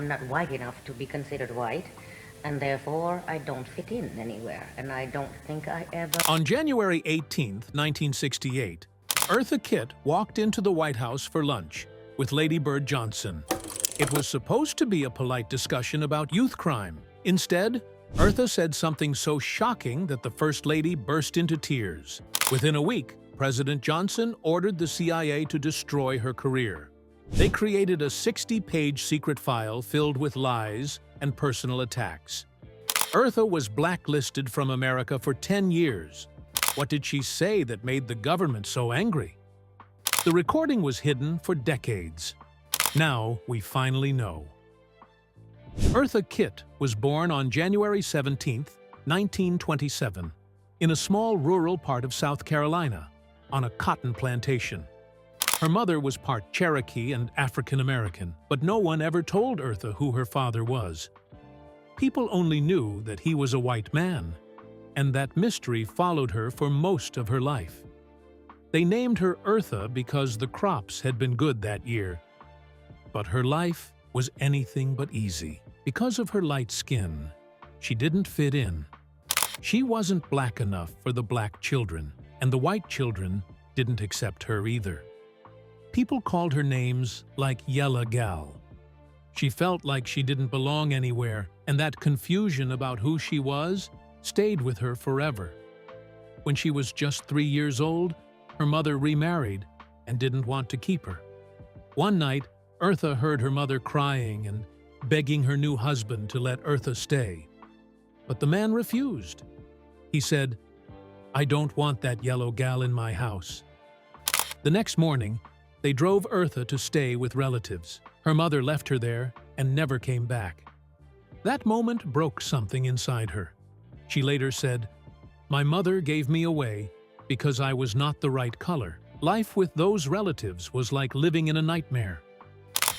I'm not white enough to be considered white, and therefore I don't fit in anywhere, and I don't think I ever... On January 18, 1968, Eartha Kitt walked into the White House for lunch with Lady Bird Johnson. It was supposed to be a polite discussion about youth crime. Instead, Eartha said something so shocking that the First Lady burst into tears. Within a week, President Johnson ordered the CIA to destroy her career. They created a 60-page secret file filled with lies and personal attacks. Eartha was blacklisted from America for 10 years. What did she say that made the government so angry? The recording was hidden for decades. Now we finally know. Eartha Kitt was born on January 17, 1927, in a small rural part of South Carolina, on a cotton plantation. Her mother was part Cherokee and African American, but no one ever told Eartha who her father was. People only knew that he was a white man, and that mystery followed her for most of her life. They named her Eartha because the crops had been good that year. But her life was anything but easy. Because of her light skin, she didn't fit in. She wasn't black enough for the black children, and the white children didn't accept her either. People called her names like Yella Gal. She felt like she didn't belong anywhere, and that confusion about who she was stayed with her forever. When she was just 3 years old, her mother remarried and didn't want to keep her. One night, Eartha heard her mother crying and begging her new husband to let Eartha stay. But the man refused. He said, "I don't want that yellow gal in my house." The next morning, they drove Eartha to stay with relatives. Her mother left her there and never came back. That moment broke something inside her. She later said, "My mother gave me away because I was not the right color." Life with those relatives was like living in a nightmare.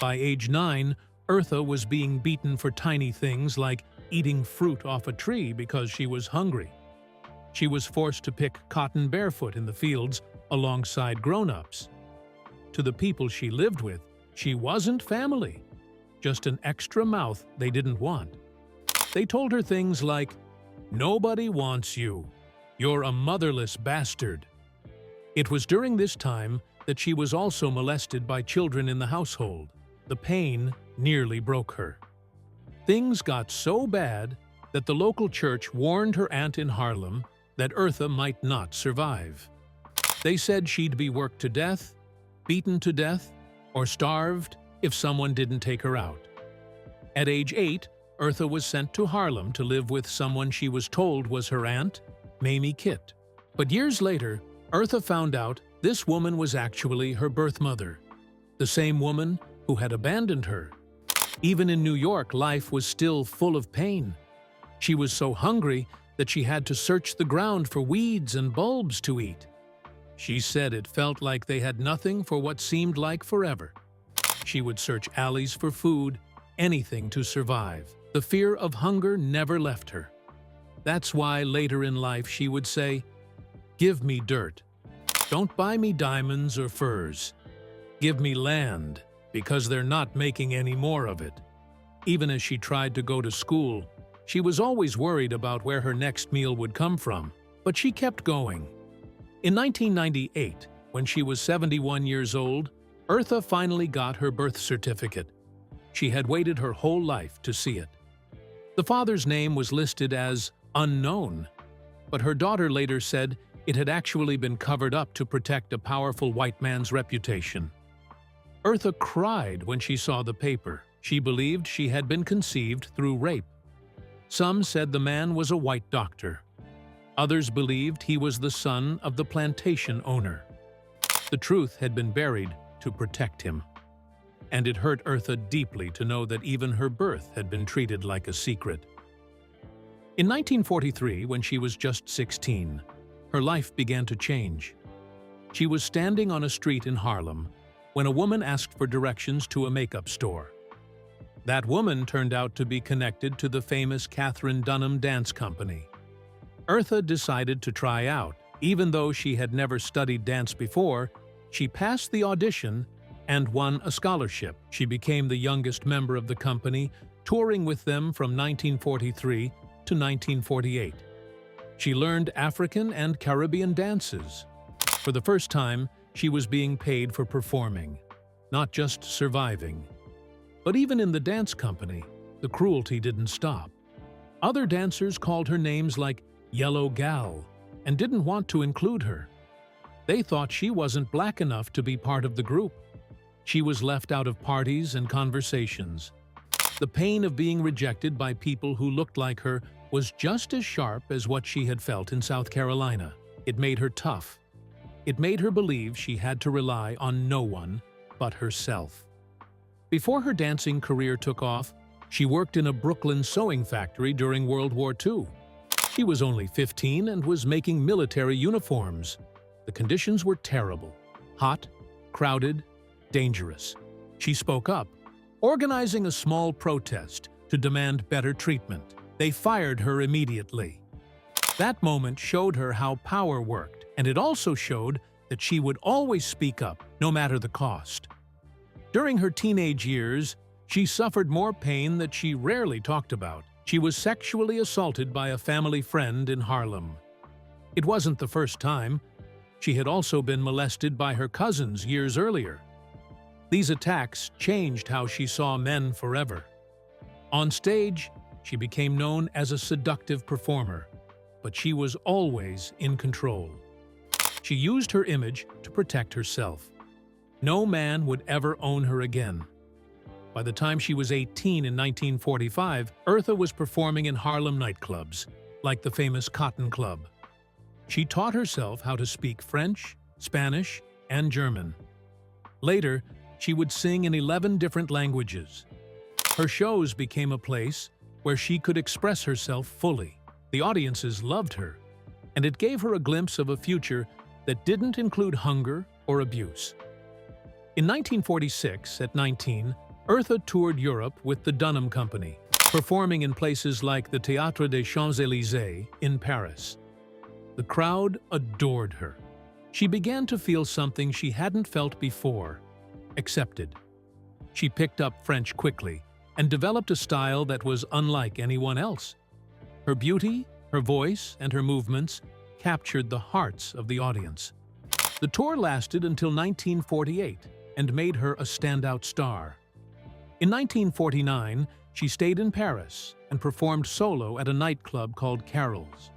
By age 9, Eartha was being beaten for tiny things like eating fruit off a tree because she was hungry. She was forced to pick cotton barefoot in the fields alongside grown-ups. To the people she lived with, she wasn't family, just an extra mouth they didn't want. They told her things like, "Nobody wants you. You're a motherless bastard." It was during this time that she was also molested by children in the household. The pain nearly broke her. Things got so bad that the local church warned her aunt in Harlem that Eartha might not survive. They said she'd be worked to death, beaten to death, or starved if someone didn't take her out. At age 8, Eartha was sent to Harlem to live with someone she was told was her aunt, Mamie Kitt. But years later, Eartha found out this woman was actually her birth mother, the same woman who had abandoned her. Even in New York, life was still full of pain. She was so hungry that she had to search the ground for weeds and bulbs to eat. She said it felt like they had nothing for what seemed like forever. She would search alleys for food, anything to survive. The fear of hunger never left her. That's why later in life she would say, "Give me dirt. Don't buy me diamonds or furs. Give me land, because they're not making any more of it." Even as she tried to go to school, she was always worried about where her next meal would come from, but she kept going. In 1998, when she was 71 years old, Eartha finally got her birth certificate. She had waited her whole life to see it. The father's name was listed as unknown, but her daughter later said it had actually been covered up to protect a powerful white man's reputation. Eartha cried when she saw the paper. She believed she had been conceived through rape. Some said the man was a white doctor. Others believed he was the son of the plantation owner. The truth had been buried to protect him. And it hurt Eartha deeply to know that even her birth had been treated like a secret. In 1943, when she was just 16, her life began to change. She was standing on a street in Harlem when a woman asked for directions to a makeup store. That woman turned out to be connected to the famous Katherine Dunham dance company. Eartha decided to try out. Even though she had never studied dance before, she passed the audition and won a scholarship. She became the youngest member of the company, touring with them from 1943 to 1948. She learned African and Caribbean dances. For the first time, she was being paid for performing, not just surviving. But even in the dance company, the cruelty didn't stop. Other dancers called her names like Yellow Gal and didn't want to include her. They thought she wasn't black enough to be part of the group. She was left out of parties and conversations. The pain of being rejected by people who looked like her was just as sharp as what she had felt in South Carolina. It made her tough. It made her believe she had to rely on no one but herself. Before her dancing career took off, she worked in a Brooklyn sewing factory during World War II. She was only 15 and was making military uniforms. The conditions were terrible: hot, crowded, dangerous. She spoke up, organizing a small protest to demand better treatment. They fired her immediately. That moment showed her how power worked, and it also showed that she would always speak up, no matter the cost. During her teenage years, she suffered more pain that she rarely talked about. She was sexually assaulted by a family friend in Harlem. It wasn't the first time. She had also been molested by her cousins years earlier. These attacks changed how she saw men forever. On stage, she became known as a seductive performer, but she was always in control. She used her image to protect herself. No man would ever own her again. By the time she was 18 in 1945, Eartha was performing in Harlem nightclubs, like the famous Cotton Club. She taught herself how to speak French, Spanish, and German. Later, she would sing in 11 different languages. Her shows became a place where she could express herself fully. The audiences loved her, and it gave her a glimpse of a future that didn't include hunger or abuse. In 1946, at 19, Eartha toured Europe with the Dunham Company, performing in places like the Théâtre des Champs-Élysées in Paris. The crowd adored her. She began to feel something she hadn't felt before: accepted. She picked up French quickly and developed a style that was unlike anyone else. Her beauty, her voice, and her movements captured the hearts of the audience. The tour lasted until 1948 and made her a standout star. In 1949, she stayed in Paris and performed solo at a nightclub called Carol's.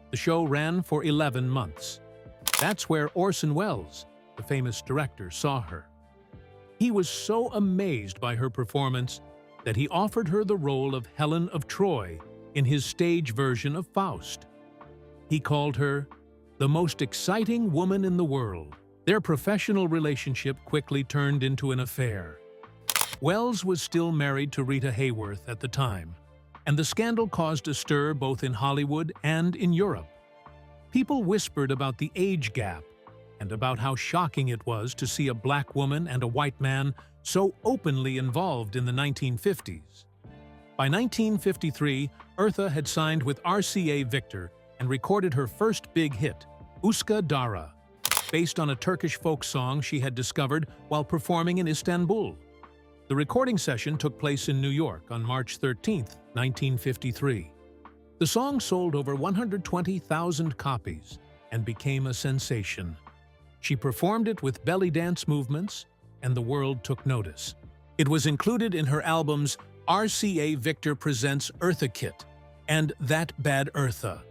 The show ran for 11 months. That's where Orson Welles, the famous director, saw her. He was so amazed by her performance that he offered her the role of Helen of Troy in his stage version of Faust. He called her the most exciting woman in the world. Their professional relationship quickly turned into an affair. Welles was still married to Rita Hayworth at the time, and the scandal caused a stir both in Hollywood and in Europe. People whispered about the age gap and about how shocking it was to see a black woman and a white man so openly involved in the 1950s. By 1953, Eartha had signed with RCA Victor and recorded her first big hit, Uska Dara, based on a Turkish folk song she had discovered while performing in Istanbul. The recording session took place in New York on March 13, 1953. The song sold over 120,000 copies and became a sensation. She performed it with belly dance movements, and the world took notice. It was included in her albums RCA Victor Presents Eartha Kitt and That Bad Eartha.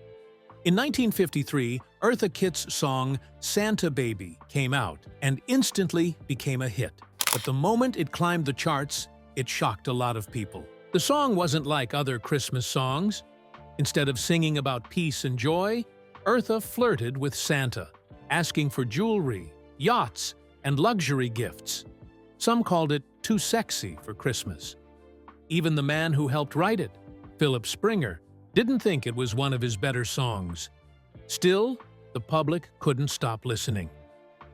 In 1953, Eartha Kitt's song Santa Baby came out and instantly became a hit. But the moment it climbed the charts, it shocked a lot of people. The song wasn't like other Christmas songs. Instead of singing about peace and joy, Eartha flirted with Santa, asking for jewelry, yachts, and luxury gifts. Some called it too sexy for Christmas. Even the man who helped write it, Philip Springer, didn't think it was one of his better songs. Still, the public couldn't stop listening.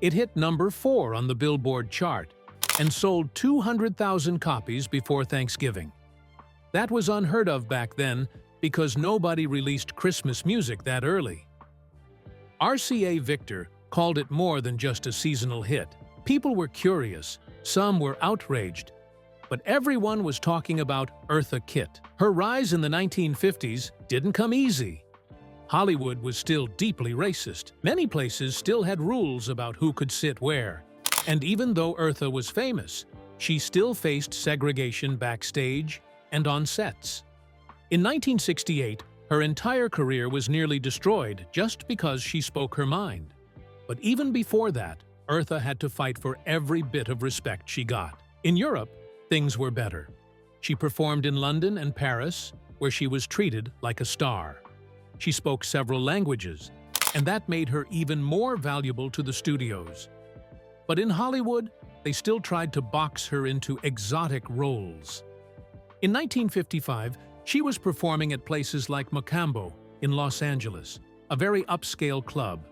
It hit number 4 on the Billboard chart and sold 200,000 copies before Thanksgiving. That was unheard of back then because nobody released Christmas music that early. RCA Victor called it more than just a seasonal hit. People were curious, Some were outraged, but everyone was talking about Eartha Kitt. Her rise in the 1950s didn't come easy. Hollywood was still deeply racist. Many places still had rules about who could sit where. And even though Eartha was famous, she still faced segregation backstage and on sets. In 1968, her entire career was nearly destroyed just because she spoke her mind. But even before that, Eartha had to fight for every bit of respect she got. In Europe, things were better. She performed in London and Paris, where she was treated like a star. She spoke several languages, and that made her even more valuable to the studios. But in Hollywood, they still tried to box her into exotic roles. In 1955, she was performing at places like Mocambo in Los Angeles, a very upscale club,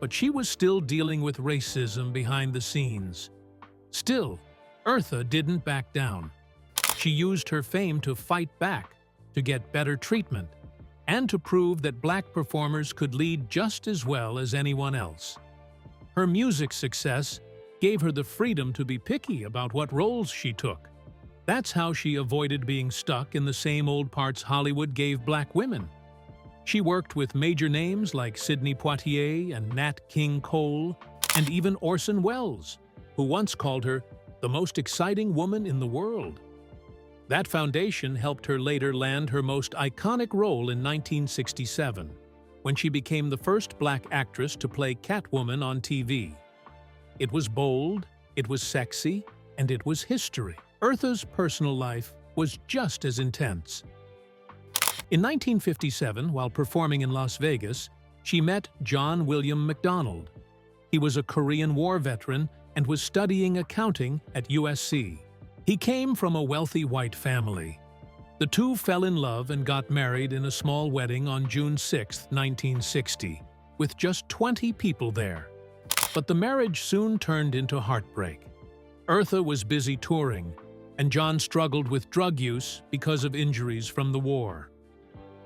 but she was still dealing with racism behind the scenes. Still, Eartha didn't back down. She used her fame to fight back, to get better treatment, and to prove that black performers could lead just as well as anyone else. Her music success gave her the freedom to be picky about what roles she took. That's how she avoided being stuck in the same old parts Hollywood gave black women. She worked with major names like Sidney Poitier and Nat King Cole, and even Orson Welles, who once called her the most exciting woman in the world. That foundation helped her later land her most iconic role in 1967, when she became the first black actress to play Catwoman on TV. It was bold, it was sexy, and it was history. Eartha's personal life was just as intense. In 1957, while performing in Las Vegas, she met John William MacDonald. He was a Korean War veteran and was studying accounting at USC. He came from a wealthy white family. The two fell in love and got married in a small wedding on June 6, 1960, with just 20 people there. But the marriage soon turned into heartbreak. Eartha was busy touring, and John struggled with drug use because of injuries from the war.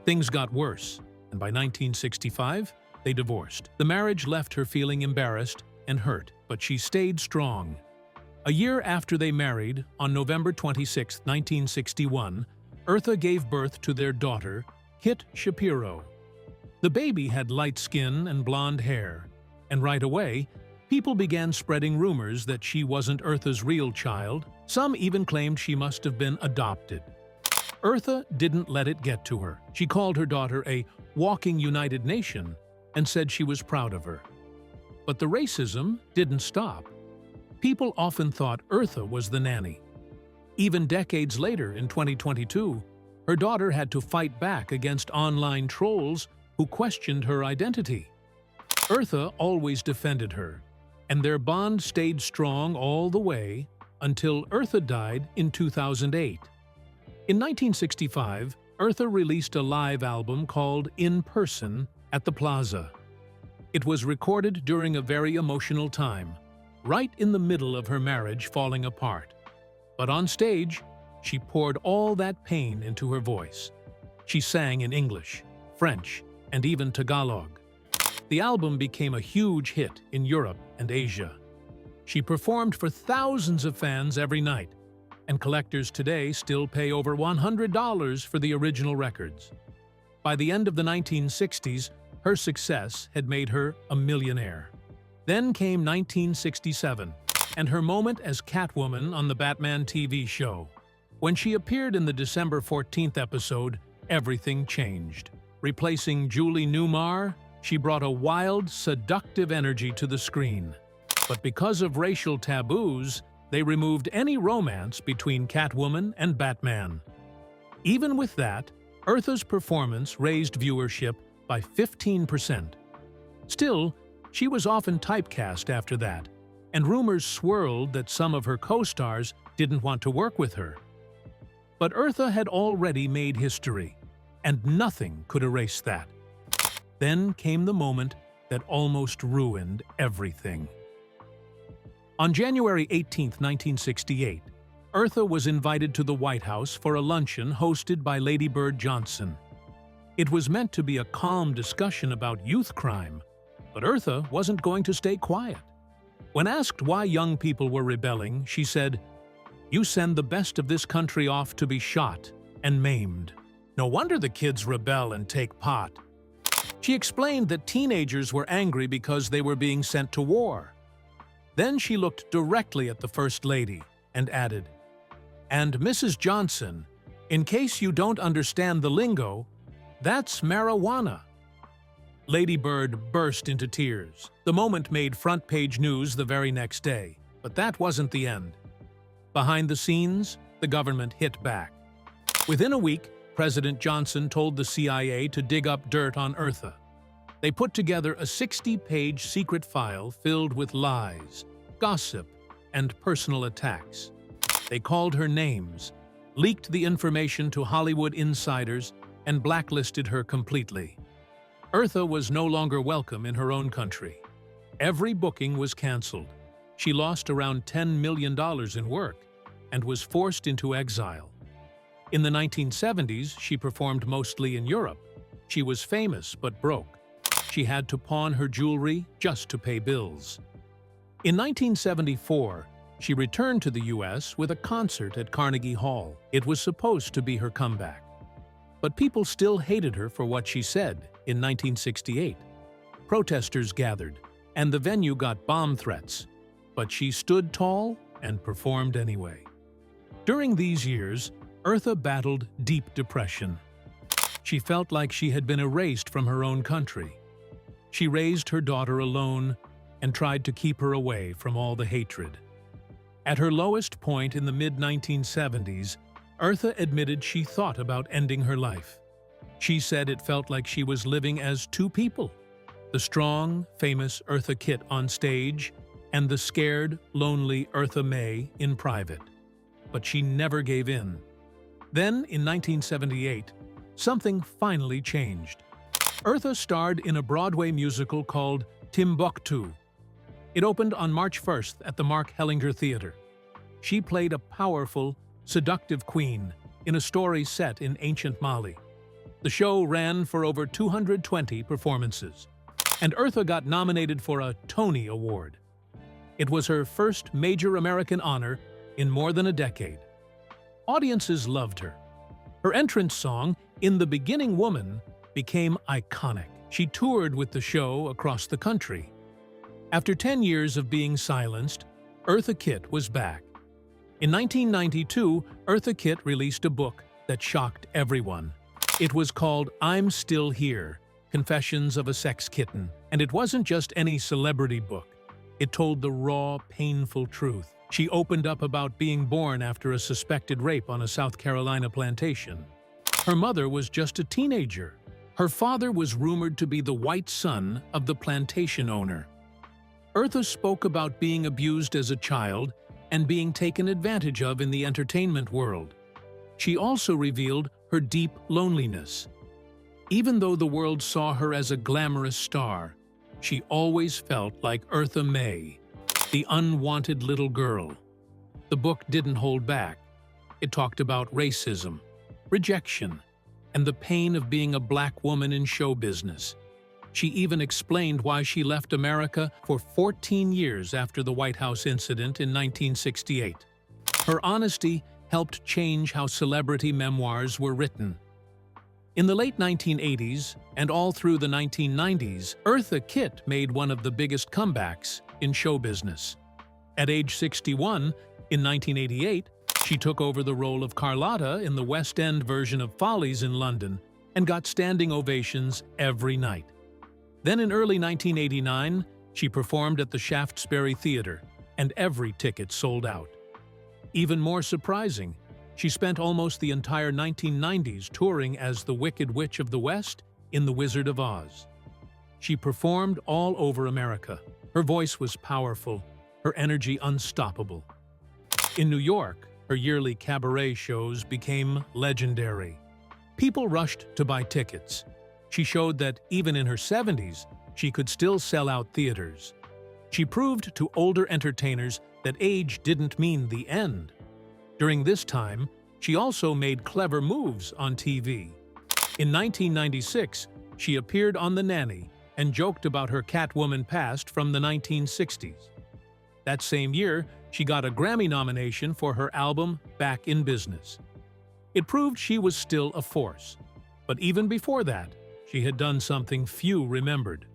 Things got worse, and by 1965, they divorced. The marriage left her feeling embarrassed and hurt, but she stayed strong. A year after they married, on November 26, 1961, Eartha gave birth to their daughter, Kit Shapiro. The baby had light skin and blonde hair, and right away, people began spreading rumors that she wasn't Eartha's real child. Some even claimed she must have been adopted. Eartha didn't let it get to her. She called her daughter a walking United Nation and said she was proud of her. But the racism didn't stop. People often thought Eartha was the nanny. Even decades later, in 2022, her daughter had to fight back against online trolls who questioned her identity. Eartha always defended her, and their bond stayed strong all the way until Eartha died in 2008. In 1965, Eartha released a live album called In Person at the Plaza. It was recorded during a very emotional time, right in the middle of her marriage falling apart. But on stage, she poured all that pain into her voice. She sang in English, French, and even Tagalog. The album became a huge hit in Europe and Asia. She performed for thousands of fans every night, and collectors today still pay over $100 for the original records. By the end of the 1960s, her success had made her a millionaire. Then came 1967, and her moment as Catwoman on the Batman TV show. When she appeared in the December 14th episode, everything changed. Replacing Julie Newmar, she brought a wild, seductive energy to the screen. But because of racial taboos, they removed any romance between Catwoman and Batman. Even with that, Eartha's performance raised viewership by 15%. Still, she was often typecast after that, and rumors swirled that some of her co-stars didn't want to work with her. But Eartha had already made history, and nothing could erase that. Then came the moment that almost ruined everything. On January 18, 1968, Eartha was invited to the White House for a luncheon hosted by Lady Bird Johnson. It was meant to be a calm discussion about youth crime, but Eartha wasn't going to stay quiet. When asked why young people were rebelling, she said, "You send the best of this country off to be shot and maimed. No wonder the kids rebel and take pot." She explained that teenagers were angry because they were being sent to war. Then she looked directly at the First Lady and added, "And Mrs. Johnson, in case you don't understand the lingo, that's marijuana." Lady Bird burst into tears. The moment made front-page news the very next day. But that wasn't the end. Behind the scenes, the government hit back. Within a week, President Johnson told the CIA to dig up dirt on Eartha. They put together a 60-page secret file filled with lies, gossip, and personal attacks. They called her names, leaked the information to Hollywood insiders, and blacklisted her completely. Eartha was no longer welcome in her own country. Every booking was canceled. She lost around $10 million in work and was forced into exile. In the 1970s, she performed mostly in Europe. She was famous but broke. She had to pawn her jewelry just to pay bills. In 1974, she returned to the U.S. with a concert at Carnegie Hall. It was supposed to be her comeback. But people still hated her for what she said in 1968. Protesters gathered, and the venue got bomb threats. But she stood tall and performed anyway. During these years, Eartha battled deep depression. She felt like she had been erased from her own country. She raised her daughter alone and tried to keep her away from all the hatred. At her lowest point in the mid-1970s, Eartha admitted she thought about ending her life. She said it felt like she was living as two people, the strong, famous Eartha Kitt on stage and the scared, lonely Eartha May in private. But she never gave in. Then, in 1978, something finally changed. Eartha starred in a Broadway musical called Timbuktu. It opened on March 1st at the Mark Hellinger Theater. She played a powerful, seductive queen in a story set in ancient Mali. The show ran for over 220 performances, and Eartha got nominated for a Tony Award. It was her first major American honor in more than a decade. Audiences loved her. Her entrance song, "In the Beginning Woman," became iconic. She toured with the show across the country. After 10 years of being silenced, Eartha Kitt was back. In 1992, Eartha Kitt released a book that shocked everyone. It was called I'm Still Here, Confessions of a Sex Kitten. And it wasn't just any celebrity book. It told the raw, painful truth. She opened up about being born after a suspected rape on a South Carolina plantation. Her mother was just a teenager. Her father was rumored to be the white son of the plantation owner. Eartha spoke about being abused as a child and being taken advantage of in the entertainment world. She also revealed her deep loneliness. Even though the world saw her as a glamorous star, she always felt like Eartha May, the unwanted little girl. The book didn't hold back. It talked about racism, rejection, and the pain of being a black woman in show business. She even explained why she left America for 14 years after the White House incident in 1968. Her honesty helped change how celebrity memoirs were written. In the late 1980s and all through the 1990s, Eartha Kitt made one of the biggest comebacks in show business. At age 61, in 1988, she took over the role of Carlotta in the West End version of Follies in London and got standing ovations every night. Then in early 1989, she performed at the Shaftesbury Theatre, and every ticket sold out. Even more surprising, she spent almost the entire 1990s touring as the Wicked Witch of the West in The Wizard of Oz. She performed all over America. Her voice was powerful, her energy unstoppable. In New York, her yearly cabaret shows became legendary. People rushed to buy tickets. She showed that even in her 70s, she could still sell out theaters. She proved to older entertainers that age didn't mean the end. During this time, she also made clever moves on TV. In 1996, she appeared on The Nanny and joked about her Catwoman past from the 1960s. That same year, she got a Grammy nomination for her album Back in Business. It proved she was still a force. But even before that, she had done something few remembered.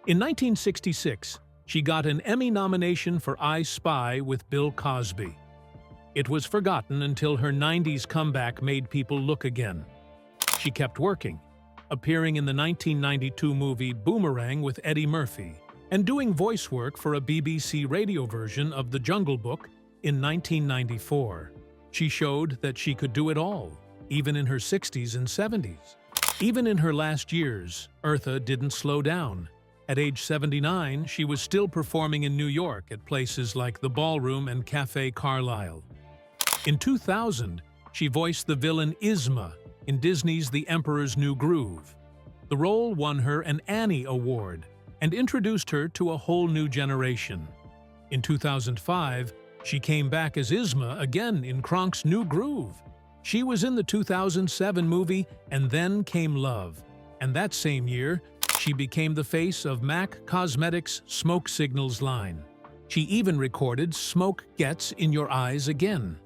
In 1966, she got an Emmy nomination for I Spy with Bill Cosby. It was forgotten until her 90s comeback made people look again. She kept working, appearing in the 1992 movie Boomerang with Eddie Murphy, and doing voice work for a BBC radio version of The Jungle Book in 1994. She showed that she could do it all, even in her 60s and 70s. Even in her last years, Eartha didn't slow down. At age 79, she was still performing in New York at places like the Ballroom and Café Carlyle. In 2000, she voiced the villain Yzma in Disney's The Emperor's New Groove. The role won her an Annie Award and introduced her to a whole new generation. In 2005, she came back as Yzma again in Kronk's New Groove. She was in the 2007 movie And Then Came Love, and that same year, she became the face of MAC Cosmetics' Smoke Signals line. She even recorded Smoke Gets in Your Eyes Again.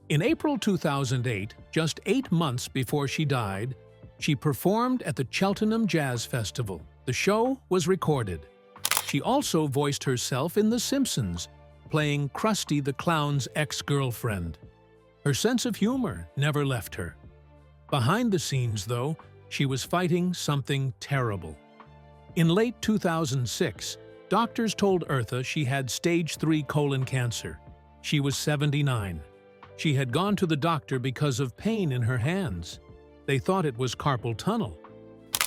In April 2008, just 8 months before she died, she performed at the Cheltenham Jazz Festival. The show was recorded. She also voiced herself in The Simpsons, playing Krusty the Clown's ex-girlfriend. Her sense of humor never left her. Behind the scenes, though, she was fighting something terrible. In late 2006, doctors told Eartha she had stage 3 colon cancer. She was 79. She had gone to the doctor because of pain in her hands. They thought it was carpal tunnel,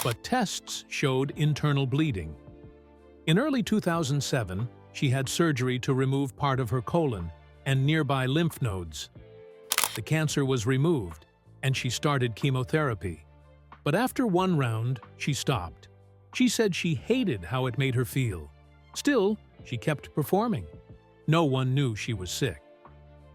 but tests showed internal bleeding. In early 2007, she had surgery to remove part of her colon and nearby lymph nodes. The cancer was removed, and she started chemotherapy. But after one round, she stopped. She said she hated how it made her feel. Still, she kept performing. No one knew she was sick.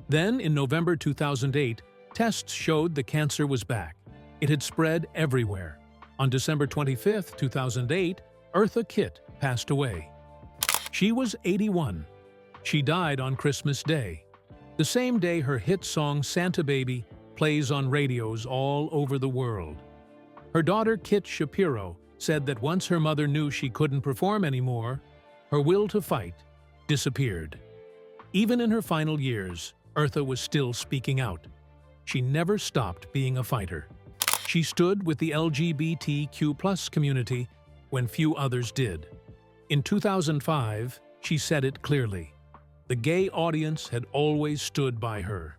Then, in November 2008, tests showed the cancer was back. It had spread everywhere. On December 25, 2008, Eartha Kitt passed away. She was 81. She died on Christmas Day, the same day her hit song Santa Baby plays on radios all over the world. Her daughter Kit Shapiro said that once her mother knew she couldn't perform anymore, her will to fight disappeared. Even in her final years, Eartha was still speaking out. She never stopped being a fighter. She stood with the LGBTQ+ community when few others did. In 2005, she said it clearly. The gay audience had always stood by her.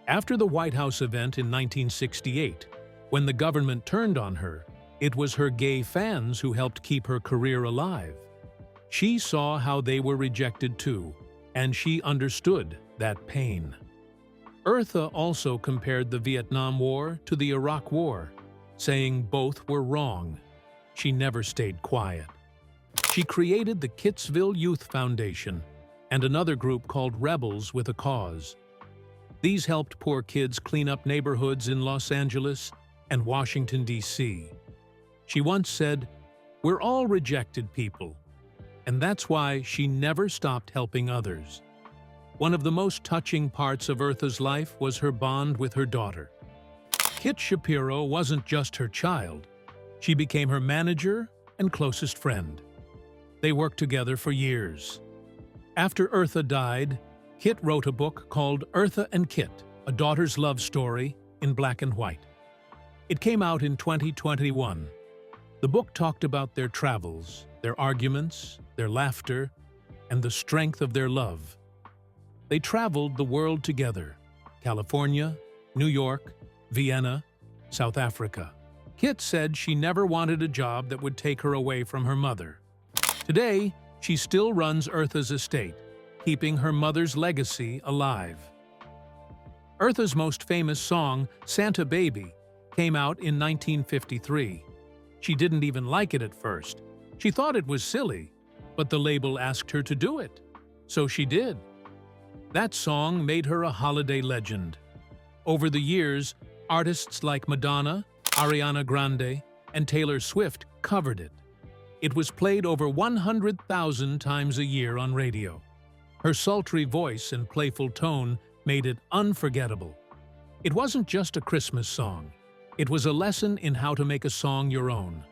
After the White House event in 1968, when the government turned on her, it was her gay fans who helped keep her career alive. She saw how they were rejected too, and she understood that pain. Eartha also compared the Vietnam War to the Iraq War, saying both were wrong. She never stayed quiet. She created the Kitsville Youth Foundation and another group called Rebels with a Cause. These helped poor kids clean up neighborhoods in Los Angeles and Washington, D.C. She once said, "We're all rejected people," and that's why she never stopped helping others. One of the most touching parts of Eartha's life was her bond with her daughter. Kit Shapiro wasn't just her child. She became her manager and closest friend. They worked together for years. After Eartha died, Kit wrote a book called Eartha and Kit, A Daughter's Love Story in Black and White. It came out in 2021. The book talked about their travels, their arguments, their laughter, and the strength of their love. They traveled the world together: California, New York, Vienna, South Africa. Kit said she never wanted a job that would take her away from her mother. Today, she still runs Eartha's estate, keeping her mother's legacy alive. Eartha's most famous song, Santa Baby, came out in 1953. She didn't even like it at first. She thought it was silly, but the label asked her to do it, so she did. That song made her a holiday legend. Over the years, artists like Madonna, Ariana Grande, and Taylor Swift covered it. It was played over 100,000 times a year on radio. Her sultry voice and playful tone made it unforgettable. It wasn't just a Christmas song. It was a lesson in how to make a song your own.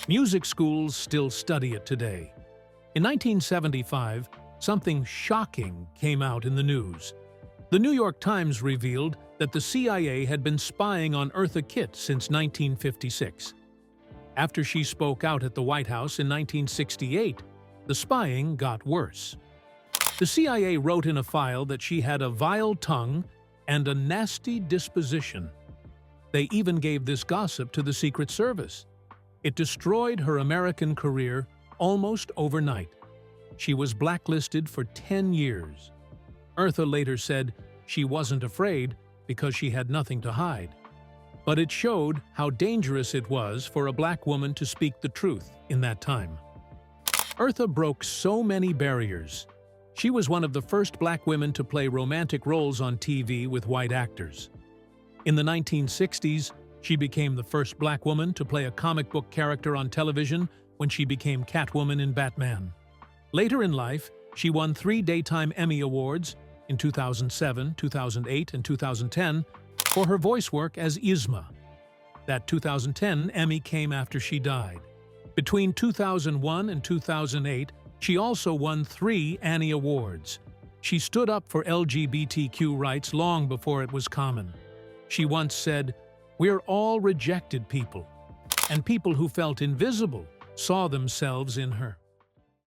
Music schools still study it today. In 1975, something shocking came out in the news. The New York Times revealed that the CIA had been spying on Eartha Kitt since 1956. After she spoke out at the White House in 1968, the spying got worse. The CIA wrote in a file that she had a vile tongue and a nasty disposition. They even gave this gossip to the Secret Service. It destroyed her American career almost overnight. She was blacklisted for 10 years. Eartha later said she wasn't afraid because she had nothing to hide. But it showed how dangerous it was for a black woman to speak the truth in that time. Eartha broke so many barriers. She was one of the first black women to play romantic roles on TV with white actors. In the 1960s, she became the first black woman to play a comic book character on television when she became Catwoman in Batman. Later in life, she won 3 Daytime Emmy Awards in 2007, 2008, and 2010 for her voice work as Yzma. That 2010 Emmy came after she died. Between 2001 and 2008, she also won 3 Annie Awards. She stood up for LGBTQ rights long before it was common. She once said, "We're all rejected people," and people who felt invisible saw themselves in her.